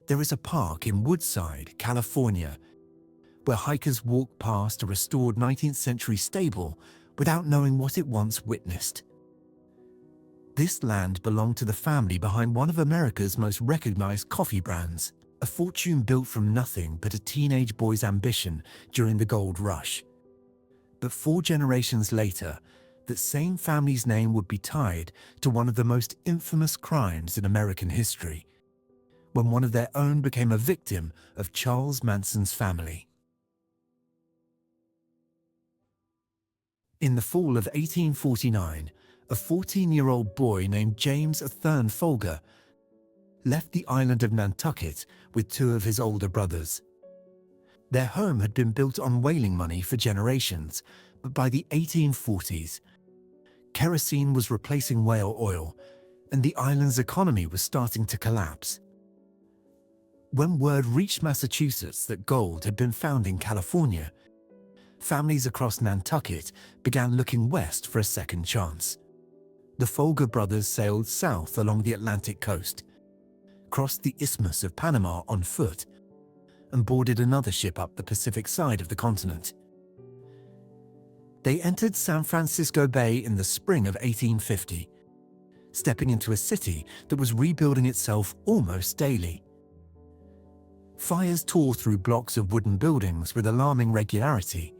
There is a park in Woodside, California, where hikers walk past a restored 19th century stable without knowing what it once witnessed. This land belonged to the family behind one of America's most recognized coffee brands, a fortune built from nothing but a teenage boy's ambition during the gold rush. But 4 generations later, that same family's name would be tied to one of the most infamous crimes in American history, when one of their own became a victim of Charles Manson's family. In the fall of 1849, a 14-year-old boy named James Folger left the island of Nantucket with 2 of his older brothers. Their home had been built on whaling money for generations, but by the 1840s, kerosene was replacing whale oil, and the island's economy was starting to collapse. When word reached Massachusetts that gold had been found in California, families across Nantucket began looking west for a second chance. The Folger brothers sailed south along the Atlantic coast, crossed the Isthmus of Panama on foot, and boarded another ship up the Pacific side of the continent. They entered San Francisco Bay in the spring of 1850, stepping into a city that was rebuilding itself almost daily. Fires tore through blocks of wooden buildings with alarming regularity,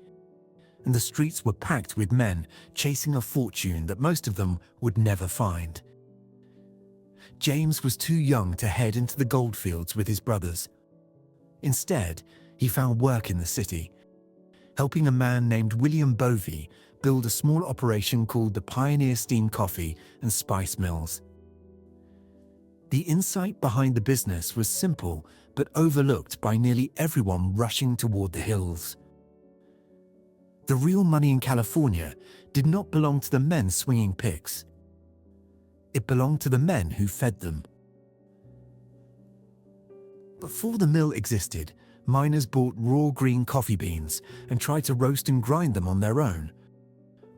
and the streets were packed with men chasing a fortune that most of them would never find. James was too young to head into the goldfields with his brothers. Instead, he found work in the city, helping a man named William Bovey build a small operation called the Pioneer Steam Coffee and Spice Mills. The insight behind the business was simple but overlooked by nearly everyone rushing toward the hills. The real money in California did not belong to the men swinging picks. It belonged to the men who fed them. Before the mill existed, miners bought raw green coffee beans and tried to roast and grind them on their own,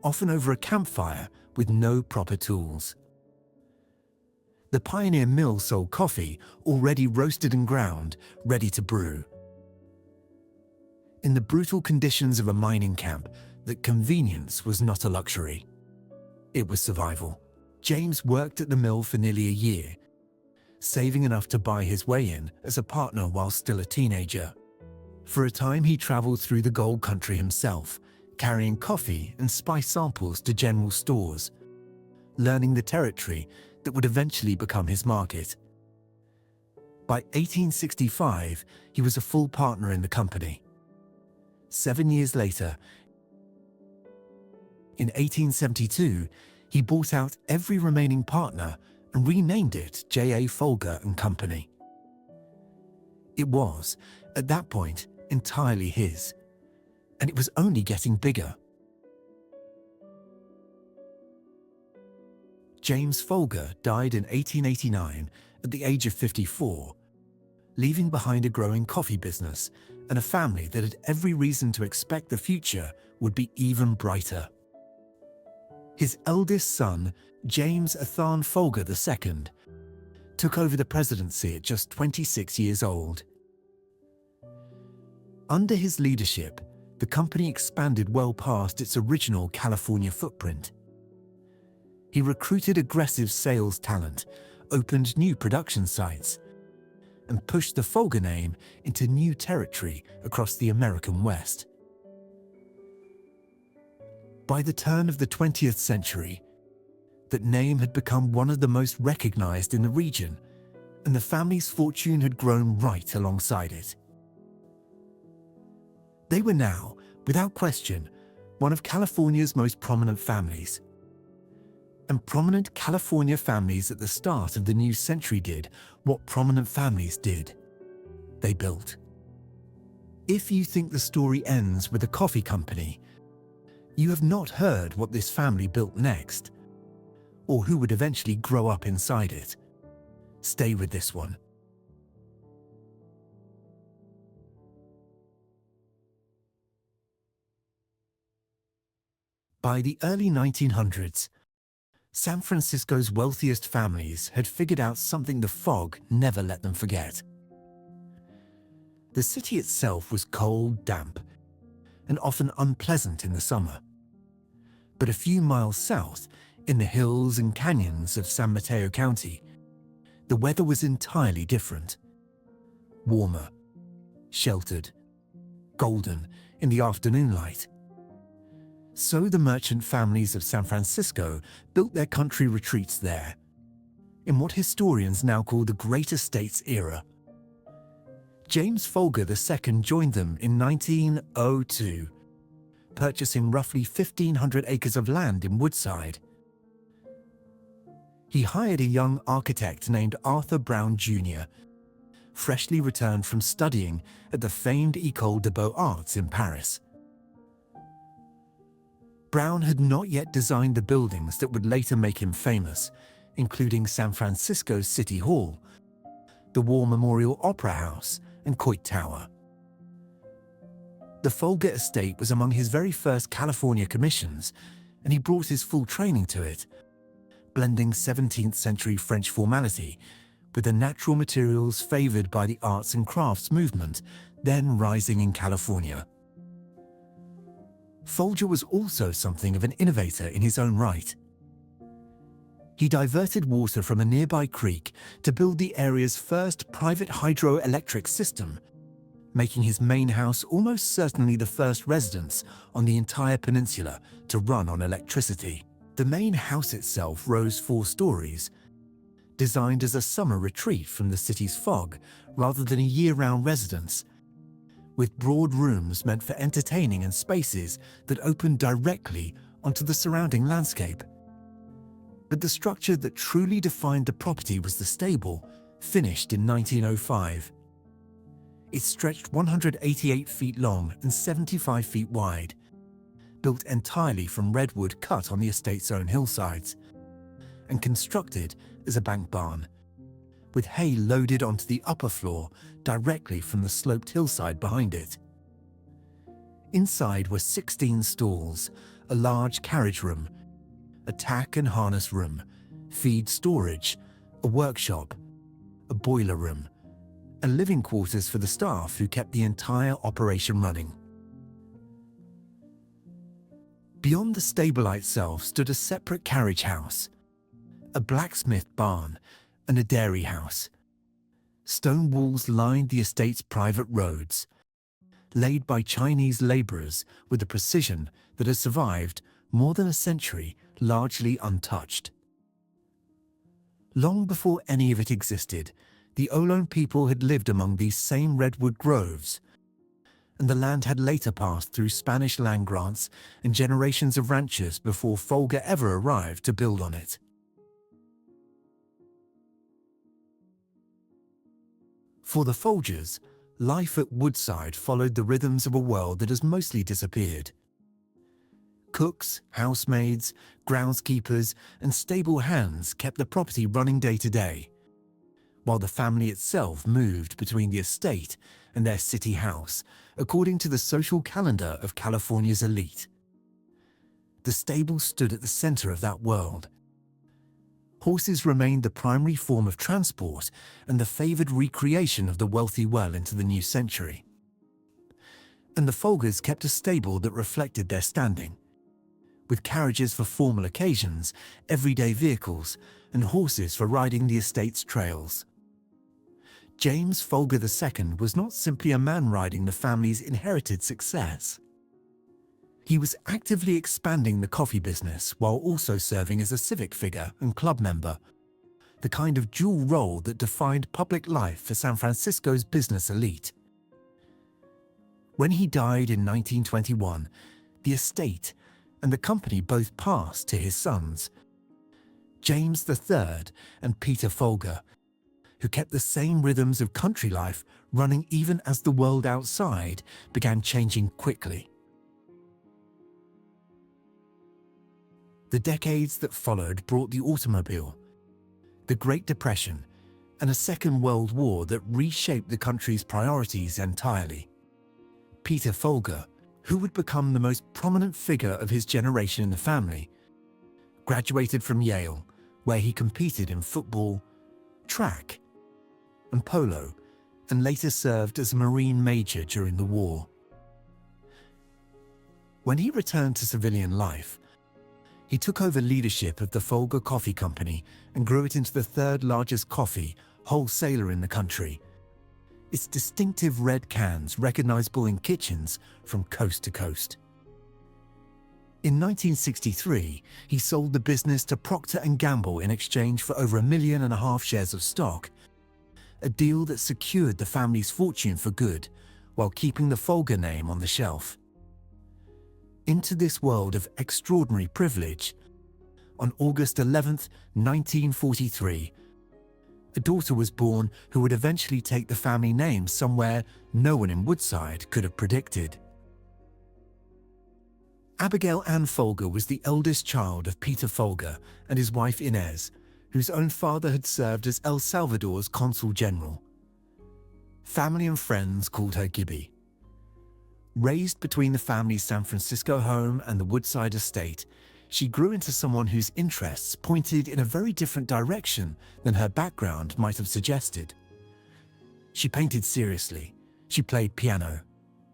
often over a campfire with no proper tools. The Pioneer Mill sold coffee already roasted and ground, ready to brew. In the brutal conditions of a mining camp, that convenience was not a luxury. It was survival. James worked at the mill for nearly a year, saving enough to buy his way in as a partner while still a teenager. For a time, he traveled through the gold country himself, carrying coffee and spice samples to general stores, learning the territory that would eventually become his market. By 1865, he was a full partner in the company. 7 years later, in 1872, he bought out every remaining partner and renamed it J.A. Folger and Company. It was, at that point, entirely his, and it was only getting bigger. James Folger died in 1889 at the age of 54, leaving behind a growing coffee business and a family that had every reason to expect the future would be even brighter. His eldest son, James Folger II, took over the presidency at just 26 years old. Under his leadership, the company expanded well past its original California footprint. He recruited aggressive sales talent, opened new production sites, and pushed the Folger name into new territory across the American West. By the turn of the 20th century, that name had become one of the most recognized in the region, and the family's fortune had grown right alongside it. They were now, without question, one of California's most prominent families. And prominent California families at the start of the new century did what prominent families did. They built. If you think the story ends with a coffee company, you have not heard what this family built next, or who would eventually grow up inside it. Stay with this one. By the early 1900s, San Francisco's wealthiest families had figured out something the fog never let them forget. The city itself was cold, damp, and often unpleasant in the summer. But a few miles south, in the hills and canyons of San Mateo County, the weather was entirely different. Warmer, sheltered, golden in the afternoon light. So the merchant families of San Francisco built their country retreats there, in what historians now call the Great Estates era. James Folger II joined them in 1902, purchasing roughly 1,500 acres of land in Woodside. He hired a young architect named Arthur Brown Jr., freshly returned from studying at the famed École des Beaux-Arts in Paris. Brown had not yet designed the buildings that would later make him famous, including San Francisco's City Hall, the War Memorial Opera House, and Coit Tower. The Folger estate was among his very first California commissions, and he brought his full training to it, blending 17th century French formality with the natural materials favored by the arts and crafts movement then rising in California. Folger was also something of an innovator in his own right. He diverted water from a nearby creek to build the area's first private hydroelectric system, making his main house almost certainly the first residence on the entire peninsula to run on electricity. The main house itself rose 4 stories, designed as a summer retreat from the city's fog rather than a year-round residence, with broad rooms meant for entertaining and spaces that opened directly onto the surrounding landscape. But the structure that truly defined the property was the stable, finished in 1905. It stretched 188 feet long and 75 feet wide, built entirely from redwood cut on the estate's own hillsides, and constructed as a bank barn, with hay loaded onto the upper floor directly from the sloped hillside behind it. Inside were 16 stalls, a large carriage room, a tack and harness room, feed storage, a workshop, a boiler room, and living quarters for the staff who kept the entire operation running. Beyond the stable itself stood a separate carriage house, a blacksmith barn, and a dairy house. Stone walls lined the estate's private roads, laid by Chinese laborers with a precision that has survived more than a century largely untouched. Long before any of it existed, the Ohlone people had lived among these same redwood groves, and the land had later passed through Spanish land grants and generations of ranchers before Folger ever arrived to build on it. For the Folgers, life at Woodside followed the rhythms of a world that has mostly disappeared. Cooks, housemaids, groundskeepers, and stable hands kept the property running day to day, while the family itself moved between the estate and their city house, according to the social calendar of California's elite. The stable stood at the center of that world. Horses remained the primary form of transport and the favored recreation of the wealthy well into the new century. And the Folgers kept a stable that reflected their standing, with carriages for formal occasions, everyday vehicles, and horses for riding the estate's trails. James Folger II was not simply a man riding the family's inherited success. He was actively expanding the coffee business while also serving as a civic figure and club member, the kind of dual role that defined public life for San Francisco's business elite. When he died in 1921, the estate and the company both passed to his sons, James III and Peter Folger, who kept the same rhythms of country life running even as the world outside began changing quickly. The decades that followed brought the automobile, the Great Depression, and a Second World War that reshaped the country's priorities entirely. Peter Folger, who would become the most prominent figure of his generation in the family, graduated from Yale, where he competed in football, track, and polo, and later served as a Marine major during the war. When he returned to civilian life, he took over leadership of the Folger Coffee Company and grew it into the third largest coffee wholesaler in the country. Its distinctive red cans recognizable in kitchens from coast to coast. In 1963, he sold the business to Procter & Gamble in exchange for over 1.5 million shares of stock, a deal that secured the family's fortune for good while keeping the Folger name on the shelf. Into this world of extraordinary privilege, on August 11, 1943, a daughter was born who would eventually take the family name somewhere no one in Woodside could have predicted. Abigail Ann Folger was the eldest child of Peter Folger and his wife Inez, whose own father had served as El Salvador's consul general. Family and friends called her Gibby. Raised between the family's San Francisco home and the Woodside estate, she grew into someone whose interests pointed in a very different direction than her background might have suggested. She painted seriously, she played piano,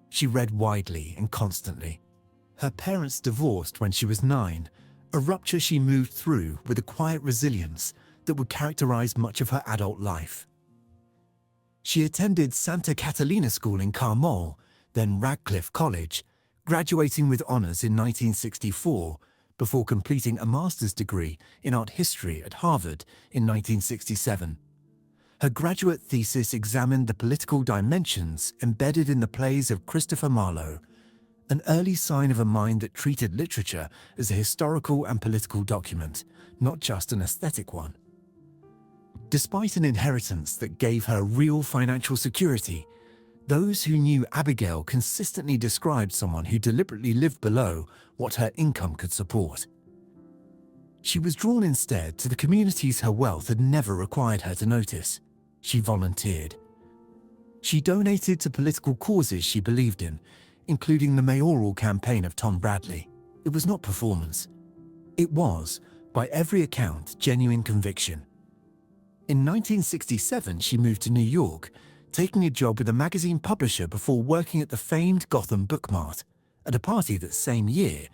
she read widely and constantly. Her parents divorced when she was 9, a rupture she moved through with a quiet resilience that would characterize much of her adult life. She attended Santa Catalina School in Carmel, then Radcliffe College, graduating with honors in 1964 before completing a master's degree in art history at Harvard in 1967. Her graduate thesis examined the political dimensions embedded in the plays of Christopher Marlowe, an early sign of a mind that treated literature as a historical and political document, not just an aesthetic one. Despite an inheritance that gave her real financial security, those who knew Abigail consistently described someone who deliberately lived below what her income could support. She was drawn instead to the communities her wealth had never required her to notice. She volunteered. She donated to political causes she believed in, including the mayoral campaign of Tom Bradley. It was not performance. It was, by every account, genuine conviction. In 1967, she moved to New York, taking a job with a magazine publisher before working at the famed Gotham Book Mart. At a party that same year,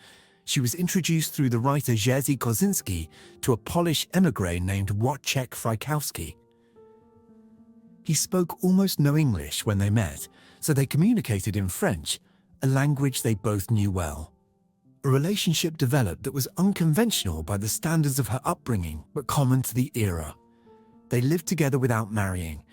she was introduced through the writer Jerzy Kosinski to a Polish emigre named Wojciech Frykowski. He spoke almost no English when they met, so they communicated in French, a language they both knew well. A relationship developed that was unconventional by the standards of her upbringing, but common to the era. They lived together without marrying,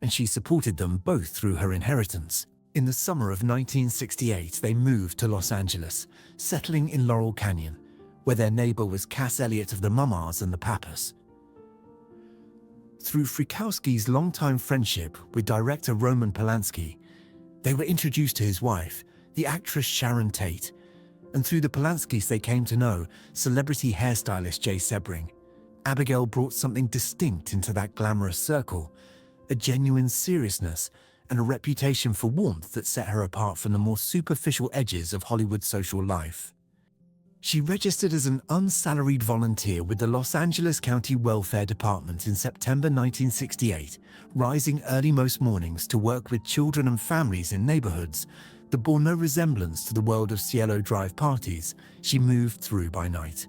and she supported them both through her inheritance. In the summer of 1968, they moved to Los Angeles, settling in Laurel Canyon, where their neighbor was Cass Elliot of the Mamas and the Pappas. Through Frykowski's longtime friendship with director Roman Polanski, they were introduced to his wife, the actress Sharon Tate, and through the Polanskis they came to know celebrity hairstylist Jay Sebring. Abigail brought something distinct into that glamorous circle, a genuine seriousness and a reputation for warmth that set her apart from the more superficial edges of Hollywood social life. She registered as an unsalaried volunteer with the Los Angeles County Welfare Department in September 1968, rising early most mornings to work with children and families in neighborhoods that bore no resemblance to the world of Cielo Drive parties she moved through by night.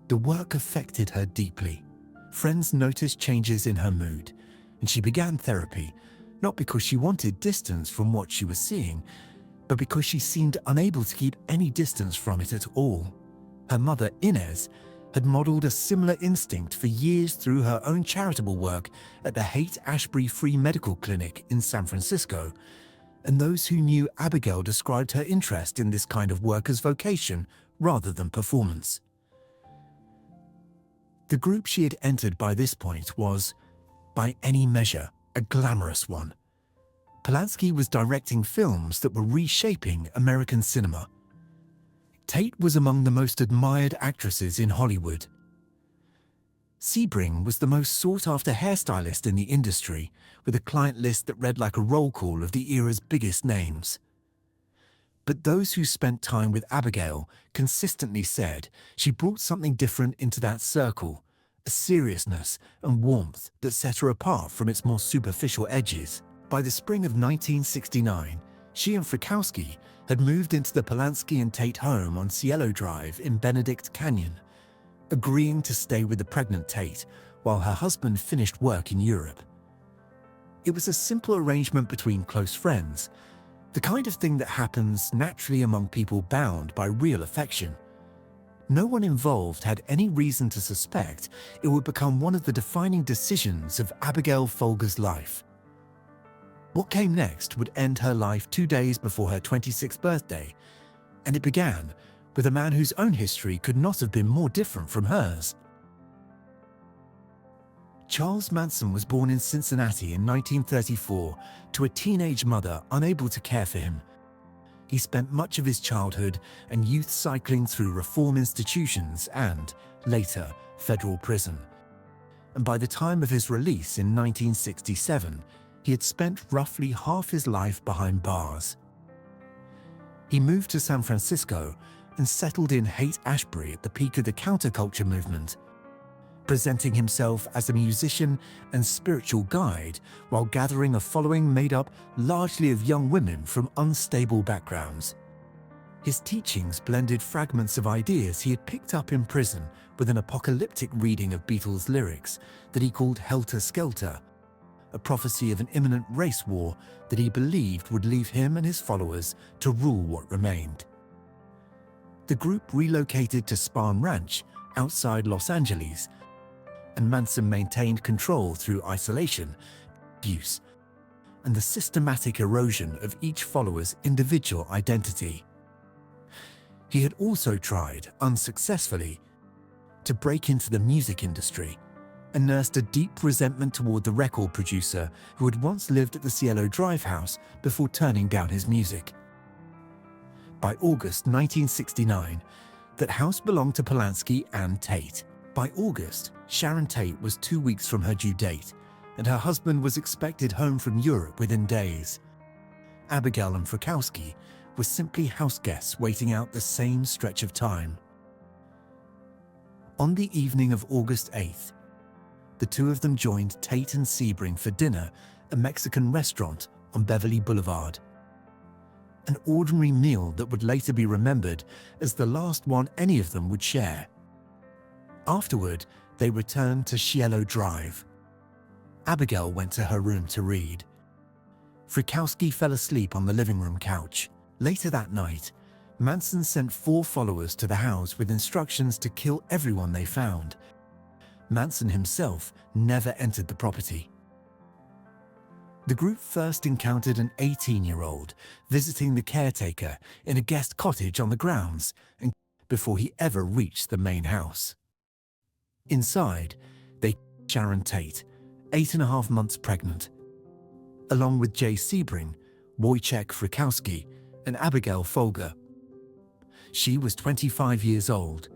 The work affected her deeply. Friends noticed changes in her mood, and she began therapy, not because she wanted distance from what she was seeing, but because she seemed unable to keep any distance from it at all. Her mother, Inez, had modeled a similar instinct for years through her own charitable work at the Haight-Ashbury Free Medical Clinic in San Francisco, and those who knew Abigail described her interest in this kind of work as vocation rather than performance. The group she had entered by this point was, by any measure, a glamorous one. Polanski was directing films that were reshaping American cinema. Tate was among the most admired actresses in Hollywood. Sebring was the most sought-after hairstylist in the industry, with a client list that read like a roll call of the era's biggest names. But those who spent time with Abigail consistently said she brought something different into that circle, a seriousness and warmth that set her apart from its more superficial edges. By the spring of 1969, she and Frykowski had moved into the Polanski and Tate home on Cielo Drive in Benedict Canyon, agreeing to stay with the pregnant Tate while her husband finished work in Europe. It was a simple arrangement between close friends, the kind of thing that happens naturally among people bound by real affection. No one involved had any reason to suspect it would become one of the defining decisions of Abigail Folger's life. What came next would end her life 2 days before her 26th birthday, and it began with a man whose own history could not have been more different from hers. Charles Manson was born in Cincinnati in 1934 to a teenage mother unable to care for him. He spent much of his childhood and youth cycling through reform institutions and, later, federal prison. And by the time of his release in 1967, he had spent roughly half his life behind bars. He moved to San Francisco and settled in Haight-Ashbury at the peak of the counterculture movement, presenting himself as a musician and spiritual guide while gathering a following made up largely of young women from unstable backgrounds. His teachings blended fragments of ideas he had picked up in prison with an apocalyptic reading of Beatles lyrics that he called Helter Skelter, a prophecy of an imminent race war that he believed would leave him and his followers to rule what remained. The group relocated to Spahn Ranch outside Los Angeles, and Manson maintained control through isolation, abuse, and the systematic erosion of each follower's individual identity. He had also tried, unsuccessfully, to break into the music industry and nursed a deep resentment toward the record producer who had once lived at the Cielo Drive house before turning down his music. By August 1969, that house belonged to Polanski and Tate. By August, Sharon Tate was 2 weeks from her due date, and her husband was expected home from Europe within days. Abigail and Frykowski were simply house guests waiting out the same stretch of time. On the evening of August 8th, the two of them joined Tate and Sebring for dinner at a Mexican restaurant on Beverly Boulevard. An ordinary meal that would later be remembered as the last one any of them would share. Afterward, they returned to Cielo Drive. Abigail went to her room to read. Frykowski fell asleep on the living room couch. Later that night, Manson sent 4 followers to the house with instructions to kill everyone they found. Manson himself never entered the property. The group first encountered an 18-year-old visiting the caretaker in a guest cottage on the grounds and before he ever reached the main house. Inside, they killed Sharon Tate, 8.5 months pregnant, along with Jay Sebring, Wojciech Frykowski, and Abigail Folger. She was 25 years old.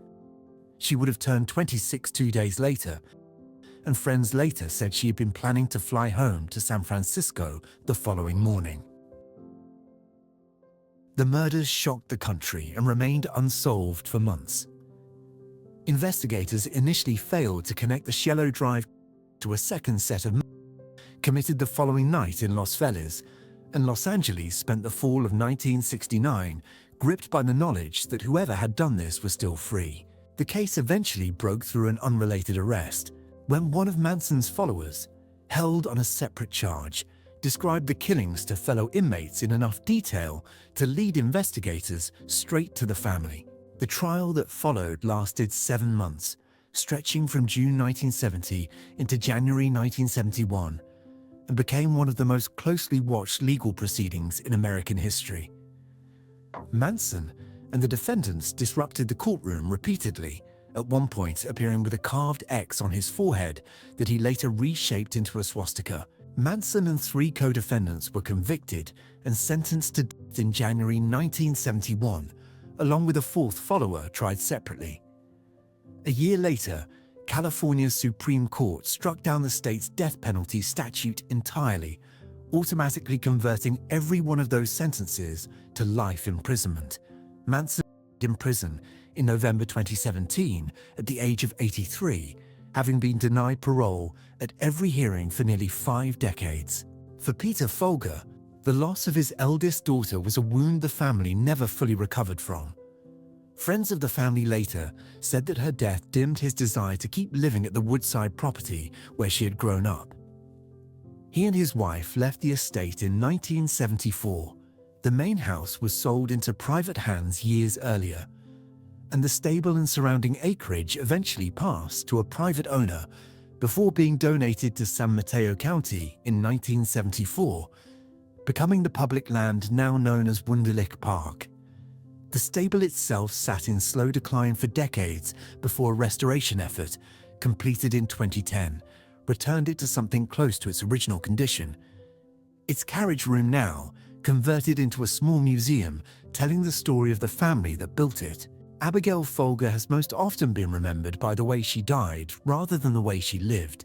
She would have turned 26 2 days later, and friends later said she had been planning to fly home to San Francisco the following morning. The murders shocked the country and remained unsolved for months. Investigators initially failed to connect the Cielo Drive to a second set of murders committed the following night in Los Feliz, and Los Angeles spent the fall of 1969 gripped by the knowledge that whoever had done this was still free. The case eventually broke through an unrelated arrest when one of Manson's followers, held on a separate charge, described the killings to fellow inmates in enough detail to lead investigators straight to the family. The trial that followed lasted 7 months, stretching from June 1970 into January 1971, and became one of the most closely watched legal proceedings in American history. Manson and the defendants disrupted the courtroom repeatedly, at one point appearing with a carved X on his forehead that he later reshaped into a swastika. Manson and 3 co-defendants were convicted and sentenced to death in January 1971, along with a 4th follower tried separately. A year later, California's Supreme Court struck down the state's death penalty statute entirely, automatically converting every one of those sentences to life imprisonment. Manson died in prison in November 2017 at the age of 83, having been denied parole at every hearing for nearly 5 decades. For Peter Folger, the loss of his eldest daughter was a wound the family never fully recovered from. Friends of the family later said that her death dimmed his desire to keep living at the Woodside property where she had grown up. He and his wife left the estate in 1974. The main house was sold into private hands years earlier, and the stable and surrounding acreage eventually passed to a private owner before being donated to San Mateo County in 1974, becoming the public land now known as Wunderlich Park. The stable itself sat in slow decline for decades before a restoration effort, completed in 2010, returned it to something close to its original condition. Its carriage room now converted into a small museum telling the story of the family that built it. Abigail Folger has most often been remembered by the way she died rather than the way she lived.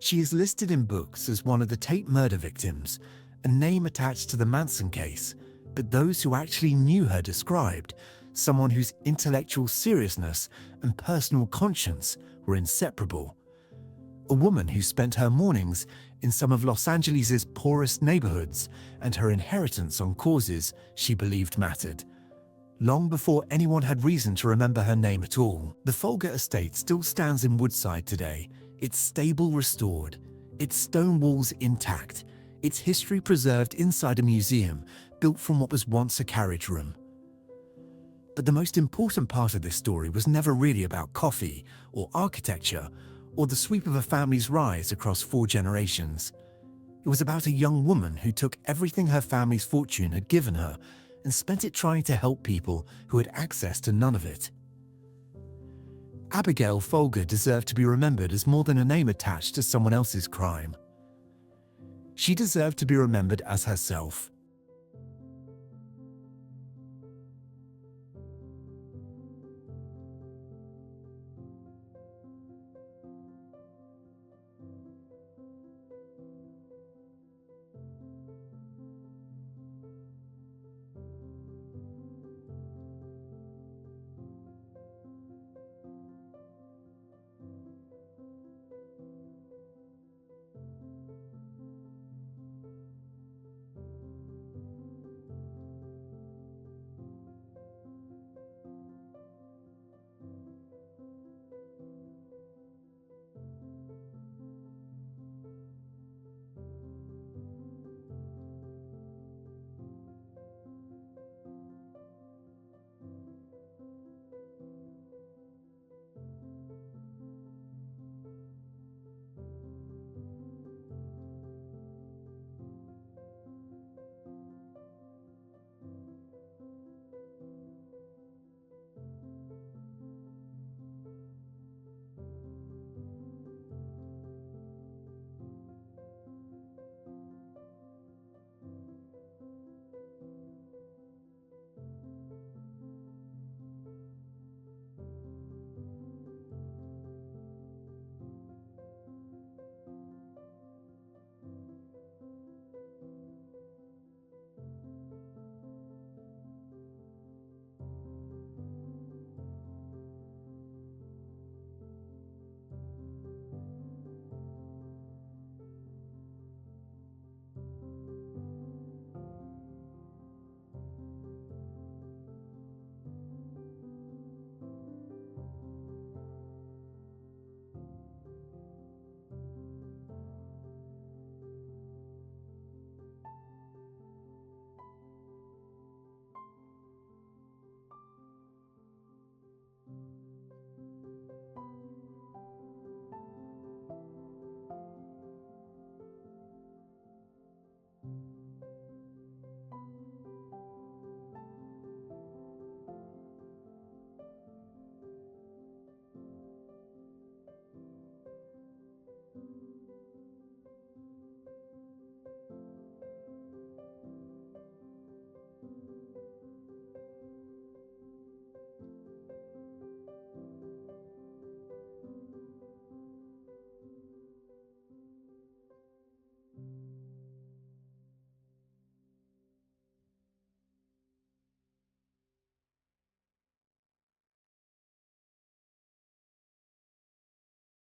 She is listed in books as one of the Tate murder victims, a name attached to the Manson case, but those who actually knew her described someone whose intellectual seriousness and personal conscience were inseparable. A woman who spent her mornings in some of Los Angeles' poorest neighborhoods and her inheritance on causes she believed mattered, long before anyone had reason to remember her name at all. The Folger estate still stands in Woodside today, its stable restored, its stone walls intact, its history preserved inside a museum built from what was once a carriage room. But the most important part of this story was never really about coffee or architecture or the sweep of a family's rise across 4 generations. It was about a young woman who took everything her family's fortune had given her and spent it trying to help people who had access to none of it. Abigail Folger deserved to be remembered as more than a name attached to someone else's crime. She deserved to be remembered as herself.